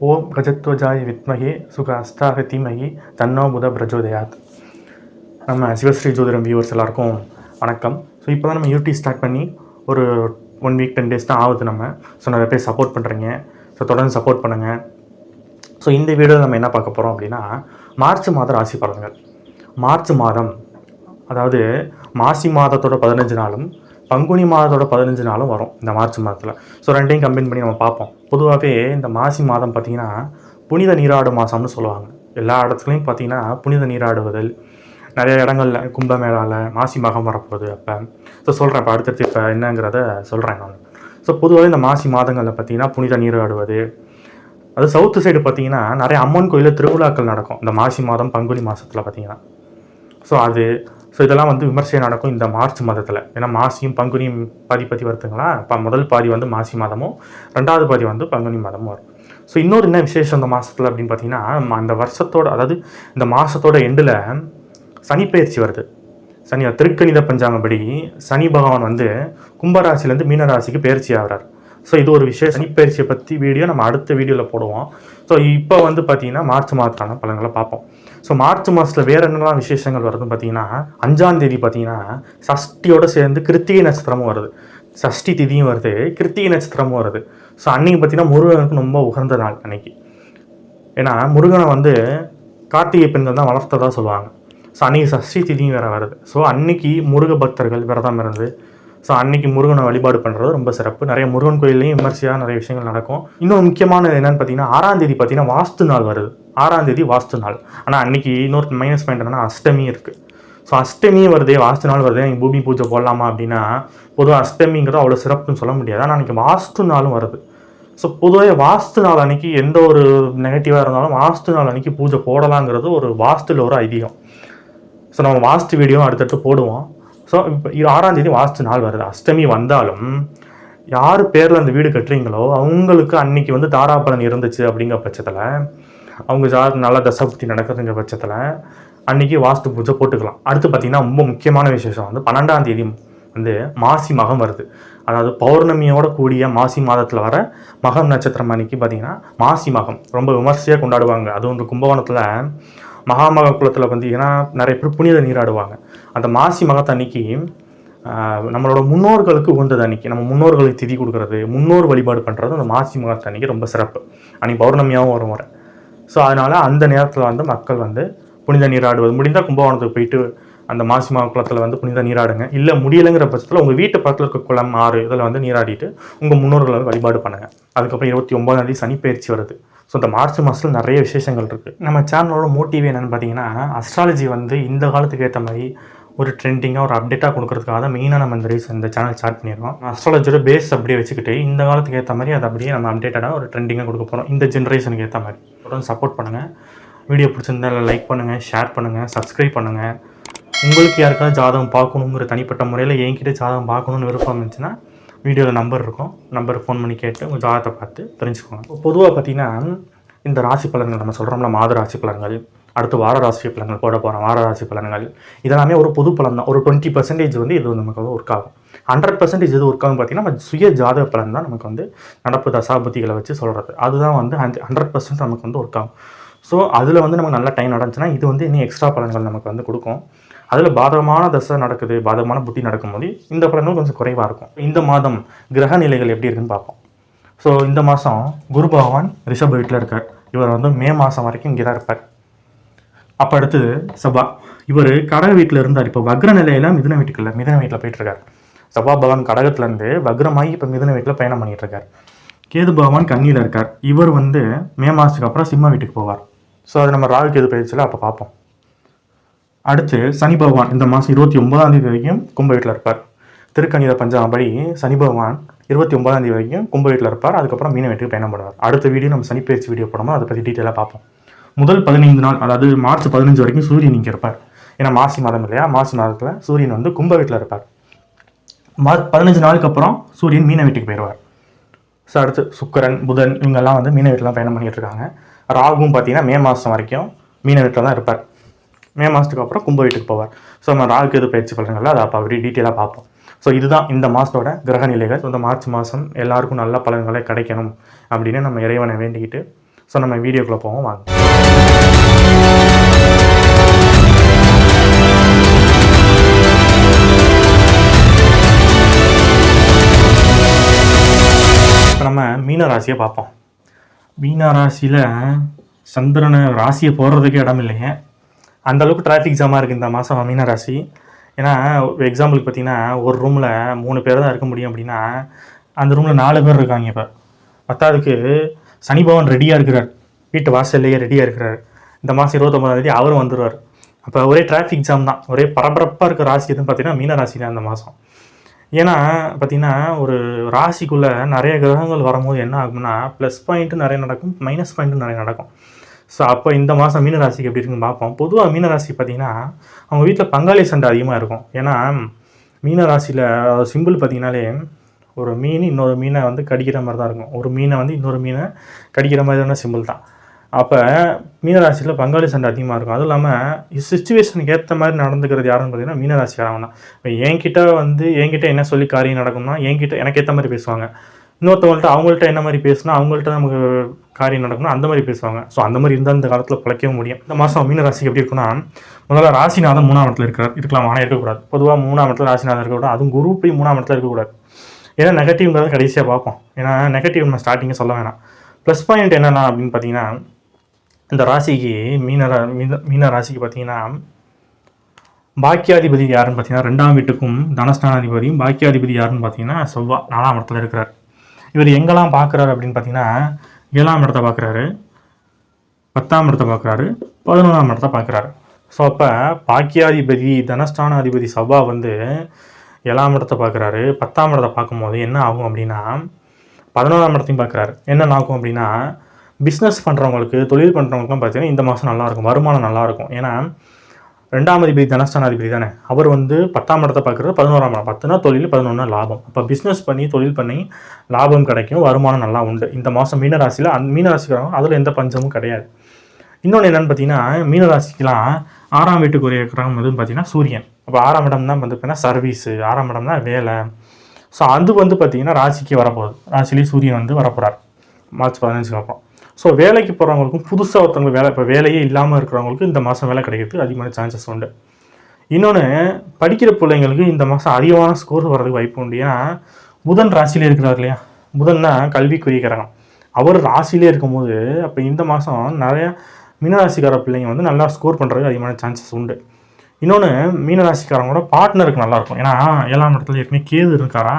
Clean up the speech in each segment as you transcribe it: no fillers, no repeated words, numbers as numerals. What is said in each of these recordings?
ஓம் கஜத்வஜாய வித்மகே சுக அஸ்தாக தீமகி தன்னோ புத பிரஜோதயாத். நம்ம சிவஸ்ரீ ஜோதிடம் வியூவர்ஸ் எல்லாருக்கும் வணக்கம். ஸோ இப்போ தான் நம்ம யூடியூப் ஸ்டார்ட் பண்ணி ஒரு 1 வீக் 10 டேஸ் தான் ஆகுது நம்ம. ஸோ நிறைய பேர் சப்போர்ட் பண்ணுறீங்க. ஸோ தொடர்ந்து சப்போர்ட் பண்ணுங்கள். ஸோ இந்த வீடியோவில் நம்ம என்ன பார்க்க போகிறோம் அப்படின்னா, மார்ச் மாத ராசி பலன்கள். மார்ச் மாதம், அதாவது மாசி மாதத்தோட 15 நாளும் பங்குனி மாதத்தோட 15 நாளும் வரும் இந்த மார்ச் மாதத்தில். ஸோ ரெண்டையும் கம்பைன் பண்ணி நம்ம பார்ப்போம். பொதுவாகவே இந்த மாசி மாதம் பார்த்திங்கன்னா புனித நீராடு மாதம்னு சொல்லுவாங்க. எல்லா இடத்துலையும் பார்த்திங்கன்னா புனித நீராடுவதில் நிறைய இடங்களில் கும்பமேளாவில் மாசி மகம் வரப்போகுது. அப்போ ஸோ சொல்கிறேன், இப்போ அடுத்தடுத்து இப்போ என்னங்கிறத சொல்கிறேன் நான். ஸோ பொதுவாகவே இந்த மாசி மாதங்களில் பார்த்திங்கன்னா புனித நீராடுவது, அது சவுத்து சைடு பார்த்திங்கன்னா நிறைய அம்மன் கோயிலில் திருவிழாக்கள் நடக்கும் இந்த மாசி மாதம் பங்குனி மாதத்தில் பார்த்திங்கன்னா. ஸோ இதெல்லாம் வந்து விமர்சையாக நடக்கும் இந்த மார்ச் மாதத்தில். ஏன்னா மாசியும் பங்குனியும் பாதி வருதுங்களா. இப்போ முதல் பாதி வந்து மாசி மாதமும், ரெண்டாவது பாதி வந்து பங்குனி மாதமும் வரும். ஸோ இன்னொரு என்ன விசேஷம் இந்த மாதத்தில் அப்படின்னு பார்த்தீங்கன்னா, அந்த வருஷத்தோட, அதாவது இந்த மாதத்தோட எண்டில் சனி பயிற்சி வருது. திருக்கணித பஞ்சாங்கப்படி சனி பகவான் வந்து கும்பராசிலேருந்து மீனராசிக்கு பயிற்சி ஆகிறார். ஸோ இது ஒரு விஷயம். சனி பயிற்சியை பற்றி வீடியோ நம்ம அடுத்த வீடியோவில் போடுவோம். ஸோ இப்போ வந்து பார்த்தீங்கன்னா மார்ச் மாதத்தான பலன்களை பார்ப்போம். ஸோ மார்ச் மாதத்தில் வேறு என்னெல்லாம் விசேஷங்கள் வருதுன்னு பார்த்தீங்கன்னா, 5ஆம் தேதி பார்த்தீங்கன்னா சஷ்டியோடு சேர்ந்து கிருத்திகை நட்சத்திரமும் வருது. சஷ்டி திதியும் வருது, கிருத்திகை நட்சத்திரமும் வருது. ஸோ அன்றைக்கி பார்த்தீங்கன்னா முருகனுக்கு ரொம்ப உகந்த நாள் அன்னைக்கு. ஏன்னா முருகனை வந்து கார்த்திகை பெண்கள் தான் வளர்த்ததாக சொல்லுவாங்க. ஸோ அன்றைக்கி சஷ்டி திதியும் வேறு வருது. ஸோ அன்றைக்கி முருக பக்தர்கள் விரதம் இருந்து ஸோ அன்றைக்கி முருகனை வழிபாடு பண்ணுறது ரொம்ப சிறப்பு. நிறைய முருகன் கோயிலையும் விமர்சையாக நிறைய விஷயங்கள் நடக்கும். இன்னும் முக்கியமானது என்னென்னு பார்த்தீங்கன்னா, 6ஆம் தேதி பார்த்தீங்கன்னா வாஸ்து நாள் வருது. 6ஆம் தேதி வாஸ்து நாள். ஆனால் அன்றைக்கி இன்னொரு மைனஸ் பாயிண்ட் என்னன்னா, அஷ்டமி இருக்குது. ஸோ அஷ்டமியும் வருதே, வாஸ்து நாள் வருதே, நீங்கள் பூமி பூஜை போடலாமா அப்படின்னா, பொதுவாக அஷ்டமிங்கிறது அவ்வளோ சிறப்புன்னு சொல்ல முடியாது. ஆனால் அன்றைக்கி வாஸ்து நாளும் வருது. ஸோ பொதுவாக வாஸ்து நாள் அன்றைக்கி எந்த ஒரு நெகட்டிவாக இருந்தாலும் வாஸ்து நாள் அன்றைக்கி பூஜை போடலாங்கிறது ஒரு வாஸ்துவில் ஒரு ஐதீகம். ஸோ நம்ம வாஸ்து வீடியோ அடுத்தடுத்து போடுவோம். ஸோ இப்போ 6ஆம் தேதி வாஸ்து நாள் வருது. அஷ்டமி வந்தாலும் யார் பேரில் அந்த வீடு கட்டுறீங்களோ அவங்களுக்கு அன்றைக்கி வந்து தாராபலன் இருந்துச்சு அப்படிங்கிற பட்சத்தில், அவங்க நல்ல தசபுத்தி நடக்கிறதுங்கிற பட்சத்தில் அன்றைக்கி வாஸ்து பூஜை போட்டுக்கலாம். அடுத்து பார்த்திங்கன்னா ரொம்ப முக்கியமான விசேஷம் வந்து 12ஆம் தேதி வந்து மாசி மகம் வருது. அதாவது பௌர்ணமியோட கூடிய மாசி மாதத்தில் வர மகம் நட்சத்திரம் அன்றைக்கி பார்த்திங்கன்னா மாசி மகம் ரொம்ப விமர்சையாக கொண்டாடுவாங்க. அதுவும் இந்த கும்பகோணத்தில் மகாமக குளத்தில் பார்த்தீங்கன்னா நிறைய பேர் புனித நீராடுவாங்க. அந்த மாசி மகத்தை அன்னைக்கு நம்மளோட முன்னோர்களுக்கு உகந்தது. அன்றைக்கி நம்ம முன்னோர்களுக்கு திதி கொடுக்குறது, முன்னோர் வழிபாடு பண்ணுறது அந்த மாசி மகத்தை அன்றைக்கி ரொம்ப சிறப்பு. அன்றைக்கி பௌர்ணமியாகவும் வரும் வர. ஸோ அதனால் அந்த நேரத்தில் வந்து மக்கள் வந்து புனித நீராடுவது, முடிந்தால் கும்பகோணத்துக்கு போயிட்டு அந்த மாசி மக குளத்தில் வந்து புனித நீராடுங்க. இல்லை முடியலைங்கிற பட்சத்தில் உங்கள் வீட்டு பக்கத்தில் இருக்க குளம், ஆறு இதில் வந்து நீராடிட்டு உங்கள் முன்னோர்களை வழிபாடு பண்ணுங்கள். அதுக்கப்புறம் 29ஆம் தேதி சனி பயிற்சி வருது. ஸோ இந்த மார்ச் மாதத்தில் நிறைய விசேஷங்கள் இருக்குது. நம்ம சேனலோட மோட்டிவ் என்னென்னு பார்த்தீங்கன்னா, அஸ்ட்ராலஜி வந்து இந்த காலத்துக்கு ஏற்ற மாதிரி ஒரு ட்ரெண்டிங்காக ஒரு அப்டேட்டாக கொடுக்குறதுக்காக தான் மெயினாக நம்ம இந்த சேனல் ஸ்டார்ட் பண்ணியிருக்கோம். அஸ்ட்ராலஜியோட பேஸ் அப்படியே வச்சுக்கிட்டு இந்த காலத்துக்கு ஏற்ற மாதிரி அதை அப்படியே நம்ம அப்டேட்டடாக ஒரு ட்ரெண்டிங்காக கொடுக்க போகிறோம். இந்த ஜென்ரேஷனுக்கு ஏற்ற மாதிரி தொடர்ந்து சப்போர்ட் பண்ணுங்கள். வீடியோ பிடிச்சிருந்தால் லைக் பண்ணுங்கள், ஷேர் பண்ணுங்கள், சப்ஸ்கிரைப் பண்ணுங்கள். உங்களுக்கு யாருக்காவது ஜாதகம் பார்க்கணுங்கிற தனிப்பட்ட முறையில் என்கிட்ட ஜாதகம் பார்க்கணுன்னு விருப்பம் இருந்துச்சுன்னா வீடியோவில் நம்பர் இருக்கும், நம்பருக்கு ஃபோன் பண்ணி கேட்டு உங்கள் ஜாதகத்தை பார்த்து தெரிஞ்சுக்கோங்க. பொதுவாக பார்த்திங்கன்னா இந்த ராசி பலன்கள் நம்ம சொல்கிறோம்ல, மாத ராசி பலன்கள், அடுத்து வார ராசி பலன்கள் போட போகிறோம், வார ராசி பலன்கள், இதெல்லாமே ஒரு பொது பலன் தான். ஒரு 20% வந்து இது நமக்கு வந்து ஒர்க் ஆகும். 100% இது ஒர்க் ஆகும் பார்த்திங்கன்னா நம்ம சுய ஜாதக பலன் தான் நமக்கு வந்து நடப்பு தசாபுத்திகளை வச்சு சொல்கிறது. அதுதான் வந்து 100% நமக்கு வந்து ஒர்க் ஆகும். ஸோ அதில் வந்து நமக்கு நல்ல டைம் நடந்துச்சுன்னா இது வந்து இன்னும் எக்ஸ்ட்ரா பலன்கள் நமக்கு வந்து கொடுக்கும். அதில் பாதகமான தசை நடக்குது, பாதகமான புத்தி நடக்கும்போது இந்த பலன்கள் கொஞ்சம் குறைவாக இருக்கும். இந்த மாதம் கிரக நிலைகள் எப்படி இருக்குன்னு பார்ப்போம். ஸோ இந்த மாதம் குரு பகவான் ரிஷப வீட்டில் இருக்கார். இவர் வந்து மே மாதம் வரைக்கும் இங்கே தான் இருப்பார். அப்போ அடுத்தது செவ்வாய், இவர் கடக வீட்டில் இருந்தார். இப்போ வக்ர நிலையில் மிதுன வீட்டில் போயிட்டுருக்கார். செவ்வாய் பகவான் கடகத்துலேருந்து வக்ரமாகி இப்போ மிதுன வீட்டில் பயணம் பண்ணிகிட்ருக்கார். கேது பகவான் கன்னியில் இருக்கார். இவர் வந்து மே மாதத்துக்கு அப்புறம் சிம்ம வீட்டுக்கு போவார். ஸோ அது நம்ம ராகு கேது பயிற்சியில் அப்போ பார்ப்போம். அடுத்து சனி பகவான் இந்த மாதம் 29ஆம் தேதி வரைக்கும் கும்ப வீட்டில் இருப்பார். திருக்கணித பஞ்சாங்கப்படி சனி பகவான் 29ஆம் தேதி வரைக்கும் கும்ப வீட்டில் இருப்பார். அதுக்கப்புறம் மீன வீட்டுக்கு பயணம் பண்ணுவார். அடுத்த வீடியோ நம்ம சனி பயிற்சி வீடியோ போடும்போது அதை பற்றி டீட்டெயிலாக பார்ப்போம். முதல் 15 நாள், அதாவது மார்ச் 15 வரைக்கும் சூரியன் இங்கே இருப்பார். ஏன்னா மாசி மாதம் இல்லையா, மாசி மாதத்தில் சூரியன் வந்து கும்ப வீட்டில் இருப்பார். 15 நாளுக்கு அப்புறம் சூரியன் மீன வீட்டுக்கு போயிடுவார். ஸோ அடுத்து சுக்கிரன், புதன் இவங்கெல்லாம் வந்து மீன வீட்டில் பயணம் பண்ணிகிட்டு இருக்காங்க. ராகுவும் பார்த்தீங்கன்னா மே மாதம் வரைக்கும் மீன வீட்டில் தான் இருப்பார். மே மாதத்துக்கு அப்புறம் கும்ப வீட்டுக்கு போவார். ஸோ நம்ம ராகு கேது பயிற்சி பலன்கள் அதை அப்போ அப்படி டீட்டெயிலாக பார்ப்போம். ஸோ இதுதான் இந்த மாதத்தோட கிரக நிலைகள். இந்த மார்ச் மாதம் எல்லாருக்கும் நல்ல பலன்களை கிடைக்கணும் அப்படின்னு நம்ம இறைவனை வேண்டிக்கிட்டு ஸோ நம்ம வீடியோக்குள்ளே போவோம் வாங்க. இப்போ நம்ம மீன ராசியை பார்ப்போம். மீன ராசியில் சந்திரனை ராசியை போடுறதுக்கு இடம் இல்லைங்க. அந்தளவுக்கு டிராஃபிக் ஜாமாக இருக்குது இந்த மாதம் மீன ராசி. ஏன்னா எக்ஸாம்பிளுக்கு பார்த்தீங்கன்னா ஒரு ரூமில் 3 பேர் தான் இருக்க முடியும் அப்படின்னா அந்த ரூமில் 4 பேர் இருக்காங்க. இப்போ பத்தாவதுக்கு சனி பகவான் ரெடியாக இருக்கிறார், வீட்டு வாசல்லையே ரெடியாக இருக்கிறார். இந்த மாதம் 29ஆம் அவரும் வந்துடுவார். அப்போ ஒரே டிராஃபிக் ஜாம் தான். ஒரே பரபரப்பாக இருக்கிற ராசி எதுன்னு பார்த்தீங்கன்னா மீன ராசி தான் அந்த மாதம். ஏன்னா பார்த்தீங்கன்னா ஒரு ராசிக்குள்ளே நிறைய கிரகங்கள் வரும்போது என்ன ஆகும்னா ப்ளஸ் பாயிண்ட்டு நிறைய நடக்கும், மைனஸ் பாயிண்ட்டும் நிறைய நடக்கும். ஸோ அப்போ இந்த மாதம் மீனராசிக்கு எப்படி இருக்குன்னு பார்ப்போம். பொதுவாக மீனராசி பார்த்திங்கன்னா அவங்க வீட்டில் பங்காளி சண்டை அதிகமாக இருக்கும். ஏன்னா மீனராசியில் சிம்பிள் பார்த்திங்கனாலே ஒரு மீன் இன்னொரு மீனை வந்து கடிக்கிற மாதிரி தான் இருக்கும். ஒரு மீனை வந்து இன்னொரு மீனை கடிக்கிற மாதிரியான சிம்பிள் தான். அப்போ மீனராசியில் பங்காளி சண்டை அதிகமாக இருக்கும். அதுவும் இல்லாமல் சிச்சுவேஷனுக்கு ஏற்ற மாதிரி நடந்துக்கிறது யாருன்னு பார்த்தீங்கன்னா மீனராசிக்காரங்க தான். இப்போ என்கிட்ட என்ன சொல்லி காரியம் நடக்கும்னா என்கிட்ட எனக்கு ஏற்ற மாதிரி பேசுவாங்க. இன்னொருத்தவங்கள்ட்ட அவங்கள்ட்ட என்ன மாதிரி பேசினா அவங்கள்ட்ட நமக்கு காரியம் நடக்கணும் அந்த மாதிரி பேசுவாங்க. ஸோ அந்த மாதிரி இருந்தால் இந்த காலத்தில் பிழைக்கவும் முடியும். இந்த மாதம் மீன ராசிக்கு எப்படி இருக்குன்னா முதல்ல ராசிநாதன் 3ஆம் இடத்துல இருக்கலாம், ஆனால் இருக்கக்கூடாது. பொதுவாக 3ஆம் இடத்துல ராசிநாதன் இருக்கக்கூடாது. அதுவும் குரு போய் 3ஆம் இடத்துல இருக்கக்கூடாது. ஏன்னா நெகட்டிவ்ங்கிறத கடைசியாக பார்ப்போம். ஏன்னா நெகட்டிவ் நம்ம ஸ்டார்டிங்கே சொல்ல வேணாம். ப்ளஸ் பாயிண்ட் என்னென்னா அப்படின்னு பார்த்தீங்கன்னா இந்த ராசிக்கு மீன ராசிக்கு பார்த்தீங்கன்னா பாக்கியாதிபதி யாருன்னு பார்த்தீங்கன்னா 2ஆம் வீட்டுக்கும் தனஸ்தானாதிபதியும் பாக்கியாதிபதி யாருன்னு பார்த்தீங்கன்னா செவ்வாய் 4ஆம் இடத்துல இருக்கிறார். இவர் எங்கெல்லாம் பார்க்குறாரு அப்படின்னு பார்த்தீங்கன்னா 7ஆம் இடத்தை பார்க்குறாரு, 10ஆம் இடத்தை பார்க்குறாரு, 11ஆம் இடத்தை பார்க்குறாரு. ஸோ அப்போ பாக்கியாதிபதி தனஸ்தானாதிபதி செவ்வாய் வந்து 7ஆம் இடத்தை பார்க்குறாரு. 10ஆம் இடத்தை பார்க்கும்போது என்ன ஆகும் அப்படின்னா 11ஆம் இடத்தையும் பார்க்குறாரு. என்ன ஆகும் அப்படின்னா பிஸ்னஸ் பண்ணுறவங்களுக்கு தொழில் பண்ணுறவங்களுக்குலாம் பார்த்தீங்கன்னா இந்த மாதம் நல்லாயிருக்கும், வருமானம் நல்லாயிருக்கும். ஏன்னா 2ஆம் அதிபதி தனஸ்தானாதிபதி தானே, அவர் வந்து 10ஆம் இடத்தை பார்க்குறது 11ஆம் இடம். 10னா தொழில், 11னா லாபம். அப்போ பிஸ்னஸ் பண்ணி தொழில் பண்ணி லாபம் கிடைக்கும், வருமானம் நல்லா உண்டு இந்த மாதம் மீனராசியில். மீனராசிக்காரங்க அதில் எந்த பஞ்சமும் கிடையாது. இன்னொன்று என்னென்னு பார்த்தீங்கன்னா மீனராசிக்கெலாம் 6ஆம் வீட்டுக்கு ஒரு கிரகம் எதுன்னு பார்த்தீங்கன்னா சூரியன். அப்போ 6ஆம் இடம் தான் வந்து பார்த்தீங்கன்னா சர்வீஸு, 6ஆம் இடம் தான் வேலை. ஸோ அது வந்து பார்த்தீங்கன்னா ராசிக்கு வரப்போகுது. ராசிலேயே சூரியன் வந்து வரப்போகிறார் மார்ச் 15க்கு அப்புறம். ஸோ வேலைக்கு போகிறவங்களுக்கும் புதுசாக ஒருத்தவங்களுக்கு இப்போ வேலையே இல்லாமல் இருக்கிறவங்களுக்கு இந்த மாதம் வேலை கிடைக்கிறதுக்கு அதிகமான சான்சஸ் உண்டு. இன்னொன்று படிக்கிற பிள்ளைங்களுக்கு இந்த மாதம் அதிகமான ஸ்கோர் வர்றதுக்கு வாய்ப்பு உண்டு. ஏன்னா புதன் ராசியிலே இருக்கிறார் இல்லையா, புதன்னா கல்விக்குரிய கிரகம். அவர் ராசியிலே இருக்கும்போது அப்போ இந்த மாதம் நிறைய மீனராசிக்கார பிள்ளைங்க வந்து நல்லா ஸ்கோர் பண்ணுறதுக்கு அதிகமான சான்சஸ் உண்டு. இன்னொன்று மீனராசிக்காரங்களோட பார்ட்னருக்கு நல்லாயிருக்கும். ஏன்னா 7ஆம் இடத்துல ஏற்கனவே கேது இருக்காரா,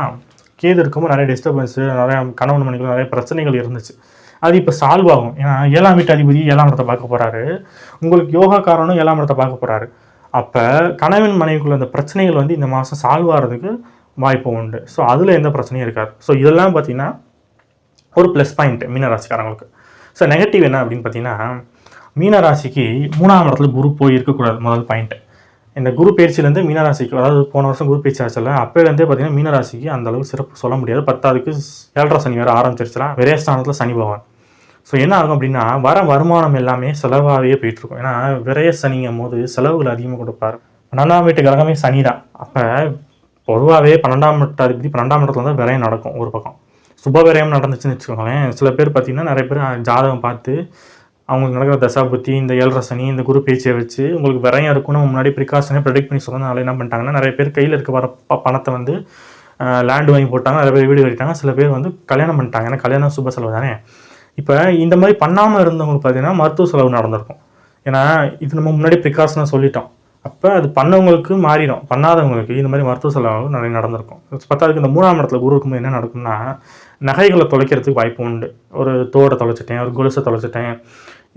கேது இருக்கும்போது நிறைய டிஸ்டர்பன்ஸு, நிறையா கணவன் மனைவிகள் நிறைய பிரச்சனைகள் இருந்துச்சு. அது இப்போ சால்வ் ஆகும். ஏன்னா 7ஆம் வீட்டு அதிபதி 7ஆம் இடத்தை பார்க்க போகிறாரு, உங்களுக்கு யோகாக்காரனும் 7ஆம் இடத்தை பார்க்க போகிறாரு. அப்போ கணவன் மனைவிக்குள்ள அந்த பிரச்சனைகள் வந்து இந்த மாதம் சால்வ் ஆகிறதுக்கு வாய்ப்பு உண்டு. ஸோ அதில் எந்த பிரச்சனையும் இருக்காது. ஸோ இதெல்லாம் பார்த்திங்கன்னா ஒரு ப்ளஸ் பாயிண்ட் மீனராசிக்காரங்களுக்கு. ஸோ நெகட்டிவ் என்ன அப்படின்னு பார்த்தீங்கன்னா மீனராசிக்கு 3ஆம் இடத்துல குரு போய் இருக்கக்கூடாது. முதல் பாயிண்ட்டு இந்த குரு பயிற்சியிலேருந்து மீனராசிக்கு, அதாவது போன வருஷம் குரு பயிற்சி ஆச்சுல, அப்போலேருந்தே பார்த்தீங்கன்னா மீனராசிக்கு அந்தளவுக்கு சிறப்பு சொல்ல முடியாது. 10ஆவதுக்கு 7.5 சனி வேறு ஆரம்பிச்சிருச்சுலாம், விரைய ஸ்தானத்தில் சனி பகவான். ஸோ என்ன ஆகும் அப்படின்னா வருமானம் எல்லாமே செலவாகவே போயிட்டுருக்கும். ஏன்னா விரைய சனிங்கும் போது செலவுகள் அதிகமாக கொடுப்பார். 12ஆம் வீட்டு கிரகமே சனி தான். அப்போ பொதுவாகவே 12ஆம் வீட்டு அதிபதி 12ஆம் இடத்துல தான் விரயம் நடக்கும். ஒரு பக்கம் சுப விரயம் நடந்துச்சுன்னு வச்சுக்கோங்களேன். சில பேர் பார்த்திங்கன்னா நிறைய பேர் ஜாதகம் பார்த்து அவங்களுக்கு நடக்கிற தசாபுத்தி, இந்த 7.5 சனி, இந்த குரு பேச்சியை வச்சு உங்களுக்கு விரயம் இருக்குன்னு முன்னாடி ப்ரிகாஷனே ப்ரெடிக்ட் பண்ணி சொன்னதுனால என்ன பண்ணிட்டாங்கன்னா நிறைய பேர் கையில் இருக்க வர பணத்தை வந்து லேண்டு வாங்கி போட்டாங்க, நிறைய பேர் வீடு கட்டிட்டாங்க, சில பேர் வந்து கல்யாணம் பண்ணிட்டாங்க. ஏன்னா கல்யாணம் சுப செலவு தானே. இப்போ இந்த மாதிரி பண்ணாமல் இருந்தவங்களுக்கு பார்த்தீங்கன்னா மருத்துவ செலவு நடந்திருக்கும். ஏன்னா இது நம்ம முன்னாடி ப்ரிகாஷனாக சொல்லிட்டோம். அப்போ அது பண்ணவங்களுக்கு மாறிடும், பண்ணாதவங்களுக்கு இந்த மாதிரி மருத்துவ செலவு நிறைய நடந்திருக்கும். பத்தாவதுக்கு இந்த 3ஆம் இடத்துல குரு இருக்கும்போது என்ன நடக்கும்னா நகைகளை தொலைக்கிறதுக்கு வாய்ப்பு உண்டு. ஒரு தோடை தொலைச்சிட்டேன், ஒரு கொலுசை தொலைச்சிட்டேன்,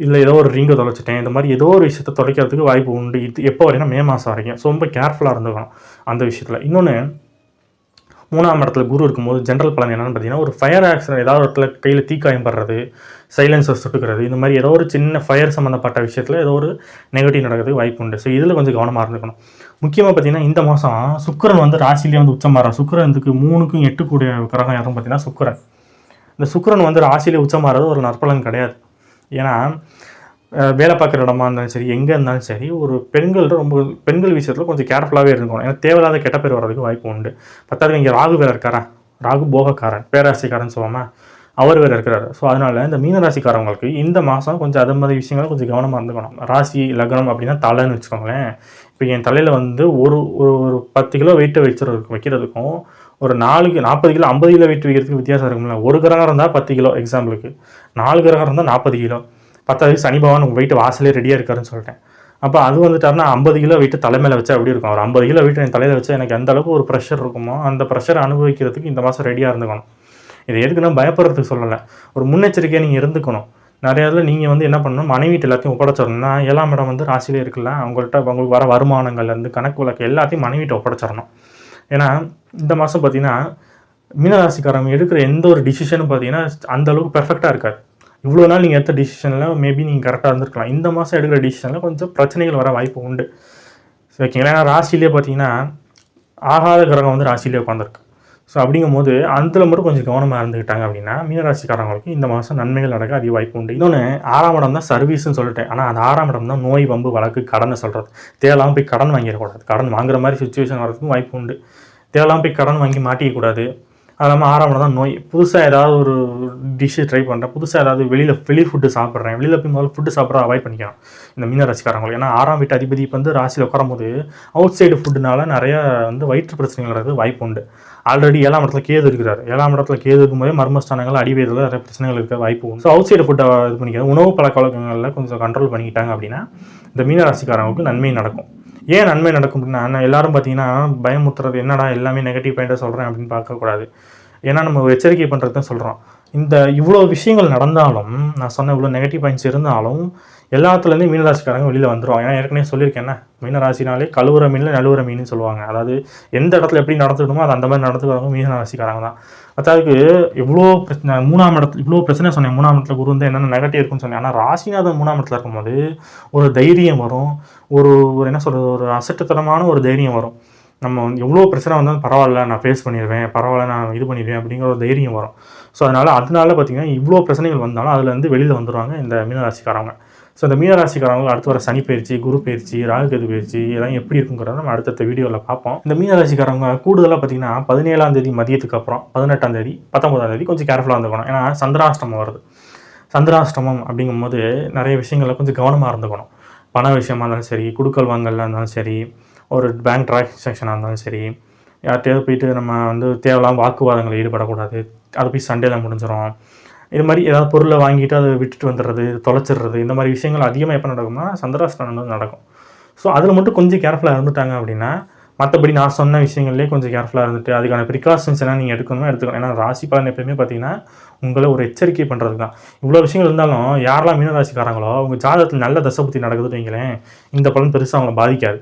இல்லை ஏதோ ஒரு ரிங்கை தொலைச்சிட்டேன், இந்த மாதிரி ஏதோ ஒரு விஷயத்தை தொலைக்கிறதுக்கு வாய்ப்பு உண்டு. இது எப்போ வரைக்கும் மே மாதம் வரைக்கும். ஸோ ரொம்ப கேர்ஃபுல்லாக இருந்துக்கணும் அந்த விஷயத்தில். இன்னொன்று 3ஆம் இடத்துல குரு இருக்கும்போது ஜென்ரல் பலன் என்னென்னு பார்த்தீங்கன்னா ஒரு ஃபயர் ஆக்சிடென்ட், ஏதாவது ஒரு இடத்துல கையில் தீக்காயம் படுறது, சைலன்சர் சுட்டுக்கிறது, இந்த மாதிரி ஏதோ ஒரு சின்ன ஃபயர் சம்மந்தப்பட்ட விஷயத்தில் ஏதோ ஒரு நெகட்டிவ் நடக்கிறதுக்கு வாய்ப்பு உண்டு. ஸோ இதில் கொஞ்சம் கவனமாக இருந்துக்கணும். முக்கியமாக பார்த்தீங்கன்னா இந்த மாதம் சுக்கிரன் வந்து ராசிலேயே வந்து உச்சமாறார். சுக்கிரனுக்கு 3க்கும் 8 கூடிய கிரகம் யாரும் பார்த்தீங்கன்னா சுக்கிரன். இந்த சுக்கிரன் வந்து ராசியிலே உச்சமாறது ஒரு நற்பலன் கிடையாது. ஏன்னா வேலை பார்க்குற இடமா இருந்தாலும் சரி, எங்கே இருந்தாலும் சரி, ஒரு பெண்கள் விஷயத்தில் கொஞ்சம் கேர்ஃபுல்லாகவே இருக்கணும். ஏன்னா தேவையில்லாத கெட்ட பேர் வர்றதுக்கு வாய்ப்பு உண்டு. பத்தாவது இங்கே ராகு வேறு இருக்காரா, ராகு போகக்காரன், பேராசைக்காரன் சொல்லுவாமல். அவர் வேறு இருக்கிறாரு. ஸோ அதனால் இந்த மீனராசிக்காரவங்களுக்கு இந்த மாதம் கொஞ்சம் அது மாதிரி விஷயங்கள் கொஞ்சம் கவனமாக இருந்துக்கணும். ராசி லக்னம் அப்படின்னா தலைன்னு வச்சுக்கோங்களேன். இப்போ என் தலையில் வந்து ஒரு ஒரு 10 கிலோ வெயிட்டை வைக்கிறதுக்கும் ஒரு 40 கிலோ 50 கிலோ வெயிட் வைக்கிறதுக்கு வித்தியாசம் இருக்கும்ல. ஒரு கிரகம் இருந்தால் 10 கிலோ எக்ஸாம்பிளுக்கு, 4 கிரகம் இருந்தால் 40 கிலோ. 10வது சனி பகவான் உங்கள் வெயிட் வாசலே ரெடியாக இருக்காருன்னு சொல்லிட்டேன். அப்போ அது வந்துட்டாருன்னா 50 கிலோ வெயிட்டு தலைமையில் வச்சா எப்படி இருக்கும்? ஒரு 50 கிலோ வெயிட் என் தலையில் வச்சா எனக்கு எந்த அளவுக்கு ஒரு ப்ரெஷர் இருக்குமோ அந்த ப்ரெஷரை அனுபவிக்கிறதுக்கு இந்த மாதம் ரெடியாக இருந்துக்கணும். இது எதுக்குன்னா பயப்படுறதுக்கு சொல்லலை, ஒரு முன்னெச்சரிக்கையாக நீங்கள் இருந்துக்கணும். நிறைய இதில் நீங்கள் வந்து என்ன பண்ணணும், மனைவிட்டு எல்லாத்தையும் ஒப்படைச்சிடணும்னா 7ஆம் இடம் வந்து ராசியிலே இருக்குல்ல, உங்களுக்கு வர வருமானங்கள்லேருந்து கணக்கு வழக்கு எல்லாத்தையும் மனைவிட்டு ஒப்படைச்சிடணும். ஏன்னா இந்த மாதம் பார்த்தீங்கன்னா மீனராசிக்காரங்க எடுக்கிற எந்த ஒரு டிசிஷனும் பார்த்தீங்கன்னா அந்த அளவுக்கு பெர்ஃபெக்டாக இருக்காது. இவ்வளோ நாள் நீங்கள் எடுத்த டிசிஷனில் மேபி நீங்கள் கரெக்டாக இருந்திருக்கலாம். இந்த மாதம் எடுக்கிற டிசிஷனில் கொஞ்சம் பிரச்சனைகள் வர வாய்ப்பு உண்டு. ஓகேங்களா? ஏன்னா ராசியிலே பார்த்தீங்கன்னா ஆகாத கிரகம் வந்து ராசியிலே உட்காந்துருக்கு. ஸோ அப்படிங்கும்போது அதில் மட்டும் கொஞ்சம் கவனமாக இருந்துக்கிட்டாங்க அப்படின்னா மீனராசிக்காரங்களுக்கு இந்த மாதம் நன்மைகள் நடக்க அதிக வாய்ப்பு உண்டு. இன்னொன்று 6ஆம் இடம் தான் சர்வீஸ்ன்னு சொல்லிட்டேன். ஆனால் அந்த 6ஆம் இடம் தான் நோய், வம்பு, வழக்கு, கடனை சொல்கிறது. தேவையில்லாமல் போய் கடன் வாங்கிடக்கூடாது. கடன் வாங்குற மாதிரி சுச்சுவேஷன் வரதுக்கும் வாய்ப்பு உண்டு. தேவையில்லாமல் போய் கடன் வாங்கி மாட்டிக்கக்கூடாது. அது இல்லாமல் 6ஆம் இடம் தான் நோய். புதுசாக ஏதாவது ஒரு டிஷ்ஷு ட்ரை பண்ணுறேன், புதுசாக ஏதாவது வெளி ஃபுட்டு சாப்பிட்றேன், வெளியில் போய் முதல்ல ஃபுட்டு சாப்பிட்ற அவாய்ட் பண்ணிக்கலாம் இந்த மீனராசிக்காரங்களுக்கு. ஏன்னா 6ஆம் வீட்டு அதிபதி வந்து ராசியில் உட்காரும்போது அவுட் சைடு ஃபுட்டுனால நிறையா வந்து வயிற்று பிரச்சனைகள் வரது வாய்ப்பு உண்டு. ஆல்ரெடி 7ஆம் இடத்துல கேது இருக்கிறார். 7ஆம் இடத்துல கேது இருக்கும்போதே மர்மஸ்தானங்கள் அடிவயதில் நிறைய பிரச்சனைகள் இருக்க வாய்ப்பு உண்டு. ஸோ அவுட் சைடு ஃபுட்டை இது பண்ணிக்கிறது, உணவு பழக்க வழக்கங்களில் கொஞ்சம் கண்ட்ரோல் பண்ணிக்கிட்டாங்க அப்படின்னா இந்த மீனராசிக்காரங்களுக்கு நன்மை நடக்கும். ஏன் நன்மை நடக்கும் அப்படின்னா, நான் எல்லாரும் பார்த்தீங்கன்னா பயமுத்துறது, என்னடா எல்லாமே நெகட்டிவ் பாயிண்ட்டாக சொல்கிறேன் அப்படின்னு பார்க்கக்கூடாது. ஏன்னா நம்ம ஒரு எச்சரிக்கை பண்ணுறது தான் சொல்கிறோம். இந்த இவ்வளோ விஷயங்கள் நடந்தாலும், நான் சொன்ன இவ்வளோ நெகட்டிவ் பாயிண்ட்ஸ் இருந்தாலும் எல்லாத்துலேருந்து மீனராசிக்காரங்க வெளியில் வந்துடும். ஏன்னா ஏற்கனவே சொல்லியிருக்கேன், என்ன மீனராசினாலே கழுவுற மீனில் நழுவுற மீன் சொல்லுவாங்க. அதாவது எந்த இடத்துல எப்படி நடந்துக்கணுமோ அது அந்த மாதிரி நடந்துக்கிறவங்க மீனராசிக்காரங்க தான். அதுக்கு இவ்வளோ பிரச்சனை, 3ஆம் இடத்துல இவ்வளோ பிரச்சனை சொன்னேன். 3ஆம் இடத்துல குரு வந்து என்னென்ன நெகட்டிவ் இருக்குன்னு சொன்னேன். ஆனால் ராசிநாதன் 3ஆம் இடத்துல இருக்கும்போது ஒரு தைரியம் வரும், ஒரு என்ன சொல்கிறது, ஒரு அசட்டுத்தனமான ஒரு தைரியம் வரும். நம்ம வந்து எவ்வளோ பிரச்சனை வந்தாலும் பரவாயில்ல, நான் ஃபேஸ் பண்ணிடுவேன், பரவாயில்ல நான் இது பண்ணிடுவேன் அப்படிங்கிற ஒரு தைரியம் வரும். ஸோ அதனால் பார்த்தீங்கன்னா இவ்வளோ பிரச்சனைகள் வந்தாலும் அதுலேருந்து வெளியில் வந்துடுவாங்க இந்த மீனராசிக்காரங்க. ஸோ இந்த மீனராசிக்காரங்க அடுத்து வர சனி பயிற்சி, குரு பயிற்சி, ராகு கேது பயிற்சி இதெல்லாம் எப்படி இருக்குங்கிறத நம்ம அடுத்த வீடியோவில் பார்ப்போம். இந்த மீனராசிக்காரங்க கூடுதலாக பார்த்தீங்கன்னா 17ஆம் தேதி மதியத்துக்கு அப்புறம் 18ஆம் தேதி 19ஆம் தேதி கொஞ்சம் கேர்ஃபுல்லாக இருந்துக்கணும். ஏன்னா சந்திராஷ்டமம் வருது. சந்திராஷ்டமம் அப்படிங்கும்போது நிறைய விஷயங்களில் கொஞ்சம் கவனமாக இருந்துக்கணும். பண விஷயமா இருந்தாலும் சரி, குடுக்கல் வாங்கலாம் இருந்தாலும் சரி, ஒரு பேங்க் டிரான்சாக்ஷனாக இருந்தாலும் சரி, யார்கிட்டயாவது போயிட்டு நம்ம வந்து தேவையில்லாமல் வாக்குவாதங்களில் ஈடுபடக்கூடாது. அது போய் சண்டையில் முடிஞ்சிடும். இது மாதிரி ஏதாவது பொருளை வாங்கிட்டு அதை விட்டுட்டு வந்துடுறது, தொலைச்சிடுறது, இந்த மாதிரி விஷயங்கள் அதிகமாக எப்போ நடக்கும்னா சந்திராஷ்டமம் நடக்கும். ஸோ அதில் மட்டும் கொஞ்சம் கேர்ஃபுல்லாக இருந்துட்டாங்க அப்படின்னா, மற்றபடி நான் சொன்ன விஷயங்கள்லேயே கொஞ்சம் கேர்ஃபுல்லாக இருந்துட்டு அதுக்கான ப்ரிகாஷன்ஸ் எல்லாம் நீங்கள் எடுத்துக்கணும். ஏன்னா ராசி பலன் எப்பயுமே பார்த்தீங்கன்னா உங்களை ஒரு எச்சரிக்கை பண்ணுறது தான். இவ்வளோ விஷயங்கள் இருந்தாலும் யாரெல்லாம் மீனராசிக்காரங்களோ அவங்க ஜாதகத்தில் நல்ல தசை நடக்குதுன்னு வைங்களேன், இந்த பலன் பெருசாக அவங்களை பாதிக்காது.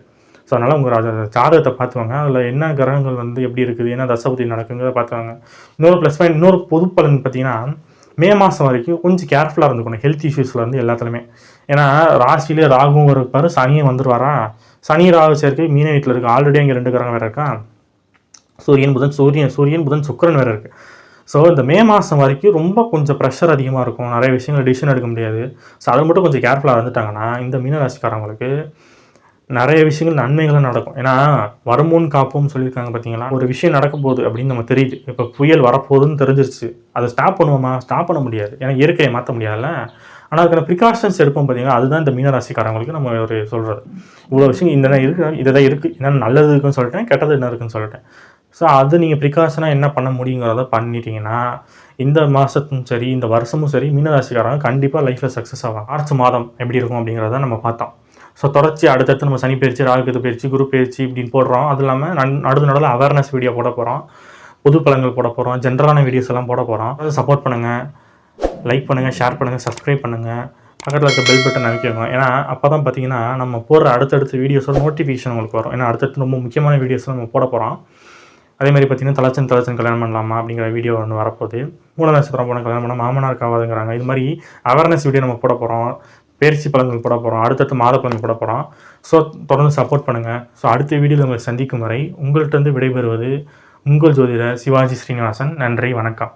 ஸோ அதனால் உங்கள் ஜாதகத்தை பார்த்துவாங்க. அதில் என்ன கிரகங்கள் வந்து எப்படி இருக்குது, என்ன தசபுத்தி நடக்குங்கிறத பார்த்துவாங்க. இன்னொரு ப்ளஸ் பாயிண்ட், இன்னொரு பொது பலன் பார்த்தீங்கன்னா மே மாதம் வரைக்கும் கொஞ்சம் கேர்ஃபுல்லாக இருந்துக்கணும் ஹெல்த் இஷ்யூஸ்லேருந்து எல்லாத்துலேயுமே. ஏன்னா ராசியிலே ராகுவும் இருப்பார், சனியும் வந்துடுவாரா. சனி ராகு சேர்க்கை மீன வீட்டில் இருக்குது. ஆல்ரெடி அங்கே 2 கிரகம் வேறு இருக்கா, சூரியன் புதன் சுக்கிரன் வேறு இருக்குது. ஸோ இந்த மே மாதம் வரைக்கும் ரொம்ப கொஞ்சம் ப்ரெஷர் அதிகமாக இருக்கும். நிறைய விஷயங்கள் டிசிஷன் எடுக்க முடியாது. ஸோ அதை மட்டும் கொஞ்சம் கேர்ஃபுல்லாக இருந்துட்டாங்கன்னா இந்த மீனராசிக்காரங்களுக்கு நிறைய விஷயங்கள் நன்மைகளாக நடக்கும். ஏன்னா வருமுன் காப்போம்னு சொல்லியிருக்காங்க பார்த்தீங்களா. ஒரு விஷயம் நடக்க போகுது அப்படின்னு நம்ம தெரியுது. இப்போ புயல் வரப்போகுதுன்னு தெரிஞ்சிருச்சு. அதை ஸ்டாப் பண்ணுவோமா? ஸ்டாப் பண்ண முடியாது. ஏன்னா இயற்கையை மாற்ற முடியாதுல்ல. ஆனால் அதுக்கான ப்ரிகாஷன்ஸ் எடுப்போம் பார்த்தீங்கன்னா, அதுதான் இந்த மீனராசிக்காரங்களுக்கு நம்ம ஒரு சொல்கிறது. இவ்வளோ விஷயம் இந்த இருக்குது, இதுதான் இருக்குது, என்னென்ன நல்லது இருக்குன்னு சொல்லிட்டேன், கெட்டது என்ன இருக்குன்னு சொல்லிட்டேன். ஸோ அது நீங்கள் ப்ரிகாஷனாக என்ன பண்ண முடியுங்கிறத பண்ணிட்டீங்கன்னா இந்த மாதத்தும் சரி இந்த வருஷமும் சரி மீனராசிக்காரங்க கண்டிப்பாக லைஃப்பில் சக்ஸஸ் ஆகும். மார்ச் மாதம் எப்படி இருக்கும் அப்படிங்கிறத நம்ம பார்த்தோம். ஸோ தொடர்ச்சி அடுத்தடுத்து நம்ம சனி பயிற்சி, ராகு கேது பயிற்சி, குரு பயிற்சி இப்படின்னு போடுறோம். அது இல்லாமல் நடுவில் அவேர்னஸ் வீடியோ போட போகிறோம், பொது பலன்கள் போட போகிறோம், ஜென்ரலான வீடியோஸ் எல்லாம் போட போகிறோம். அதை சப்போர்ட் பண்ணுங்கள், லைக் பண்ணுங்கள், ஷேர் பண்ணுங்கள், சப்ஸ்கிரைப் பண்ணுங்கள், பக்கத்தில் இருக்க பெல் பட்டன் அமைக்கணும். ஏன்னா அப்போ தான் பார்த்தீங்கன்னா நம்ம போடுற அடுத்தடுத்த வீடியோஸோட நோட்டிஃபிகேஷன் உங்களுக்கு வரும். ஏன்னா அடுத்தடுத்து ரொம்ப முக்கியமான வீடியோஸ் நம்ம போட போகிறோம். அதேமாதிரி பார்த்தீங்கன்னா தலச்சன் கல்யாணம் பண்ணலாமா அப்படிங்கிற வீடியோ ஒன்று வரப்போகுது. மூல நட்சத்திரம் போன கல்யாணம் பண்ணால் மாமனார் காவாதுங்கிறாங்க. இது மாதிரி அவேர்னஸ் வீடியோ நம்ம போட போகிறோம், பயிற்சி பலன்கள் போட போகிறோம், அடுத்தடுத்து மாத பலன்கள் போட போகிறோம். ஸோ தொடர்ந்து சப்போர்ட் பண்ணுங்கள். ஸோ அடுத்த வீடியோவில் உங்களை சந்திக்கும் வரை உங்கள்கிட்ட விடைபெறுவது உங்கள் ஜோதிடர் சிவாஜி ஸ்ரீனிவாசன். நன்றி, வணக்கம்.